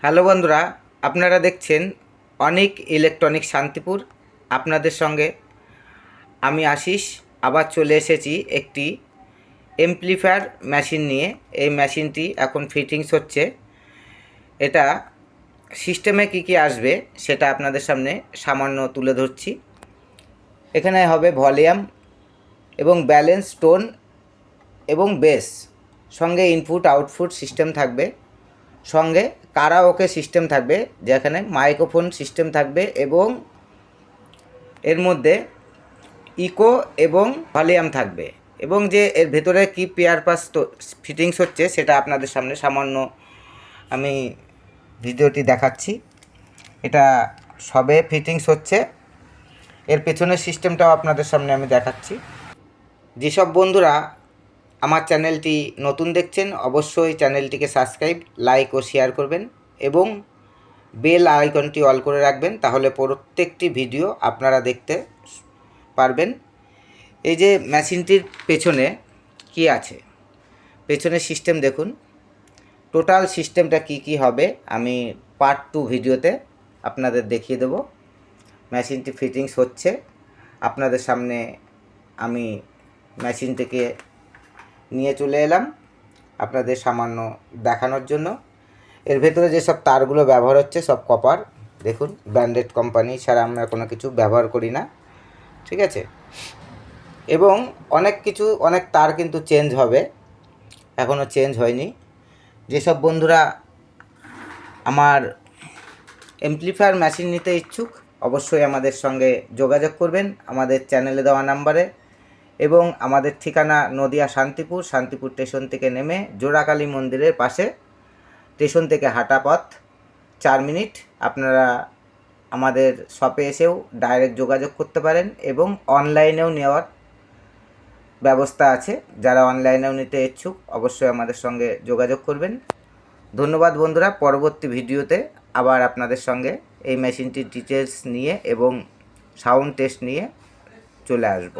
Hello বন্ধুরা, আপনারা দেখছেন অনিক ইলেকট্রনিক্স শান্তিপুর। আপনাদের সঙ্গে আমি আশিস আবার চলে এসেছি একটি এমপ্লিফায়ার মেশিন নিয়ে। এই মেশিনটি এখন ফিটিংস হচ্ছে। এটা সিস্টেমে কি আসবে সেটা আপনাদের সামনে সামান্য তুলে ধরছি। এখানে হবে ভলিউম এবং ব্যালেন্স, টোন এবং বেস, সঙ্গে ইনপুট আউটপুট সিস্টেম থাকবে, সঙ্গে কারাওকে সিস্টেম থাকবে, যেখানে মাইক্রোফোন সিস্টেম থাকবে এবং এর মধ্যে ইকো এবং ভলিউম থাকবে। এবং যে এর ভেতরে কি পেয়ার পাস ফিটিংস হচ্ছে সেটা আপনাদের সামনে সামান্য আমি ভিডিওটি দেখাচ্ছি। এটা সবে ফিটিংস হচ্ছে। এর পেছনের সিস্টেমটাও আপনাদের সামনে আমি দেখাচ্ছি। যেসব বন্ধুরা আমার চ্যানেলটি নতুন দেখছেন অবশ্যই চ্যানেলটিকে সাবস্ক্রাইব, লাইক ও শেয়ার করবেন এবং বেল আইকনটি অল করে রাখবেন, তাহলে প্রত্যেকটি ভিডিও আপনারা দেখতে পারবেন। এই যে মেশিনটির পেছনে কি আছে, পেছনের সিস্টেম দেখুন। টোটাল সিস্টেমটা কি হবে আমি পার্ট 2 ভিডিওতে আপনাদের দেখিয়ে দেব। মেশিনটি ফিটিংস হচ্ছে, আপনাদের সামনে আমি মেশিনটিকে নিয়ে চলে এলাম আপনাদের সামান্য দেখানোর জন্য। এর ভেতরে যেসব তারগুলো ব্যবহার হচ্ছে সব কপার, দেখুন ব্র্যান্ডেড কোম্পানি ছাড়া আমরা কোনো কিছু ব্যবহার করি না, ঠিক আছে। এবং অনেক তার কিন্তু চেঞ্জ হবে, এখনও চেঞ্জ হয়নি। যেসব বন্ধুরা আমার এমপ্লিফায়ার মেশিন নিতে ইচ্ছুক অবশ্যই আমাদের সঙ্গে যোগাযোগ করবেন আমাদের চ্যানেলে দেওয়া নাম্বারে। এবং আমাদের ঠিকানা নদিয়া শান্তিপুর স্টেশন থেকে নেমে জোড়াকালী মন্দিরের পাশে, স্টেশন থেকে হাঁটা পথ 4 মিনিট। আপনারা আমাদের শপে এসেও ডাইরেক্ট যোগাযোগ করতে পারেন এবং অনলাইনেও নেওয়ার ব্যবস্থা আছে। যারা অনলাইনেও নিতে ইচ্ছুক অবশ্যই আমাদের সঙ্গে যোগাযোগ করবেন। ধন্যবাদ বন্ধুরা, পরবর্তী ভিডিওতে আবার আপনাদের সঙ্গে এই মেশিনটির ডিটেলস নিয়ে এবং সাউন্ড টেস্ট নিয়ে চলে আসব।